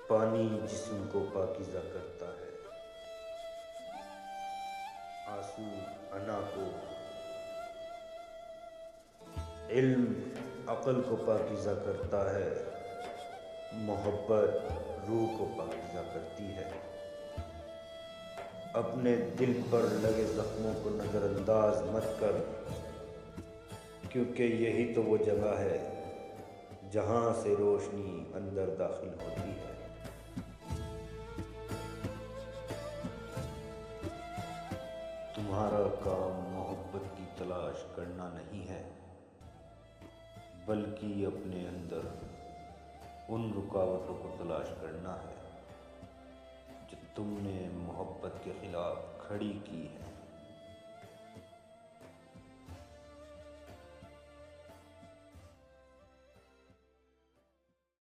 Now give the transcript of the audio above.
پانی جسم کو پاکیزہ کرتا ہے، آنسو انا کو، علم عقل کو پاکیزہ کرتا ہے، محبت روح کو پاکیزہ کرتی ہے۔ اپنے دل پر لگے زخموں کو نظر انداز مت کر، کیونکہ یہی تو وہ جگہ ہے جہاں سے روشنی اندر داخل ہوتی ہے۔ تمہارا کام محبت کی تلاش کرنا نہیں ہے، بلکہ اپنے اندر ان رکاوٹوں کو تلاش کرنا ہے جو تم نے محبت کے خلاف کھڑی کی ہے۔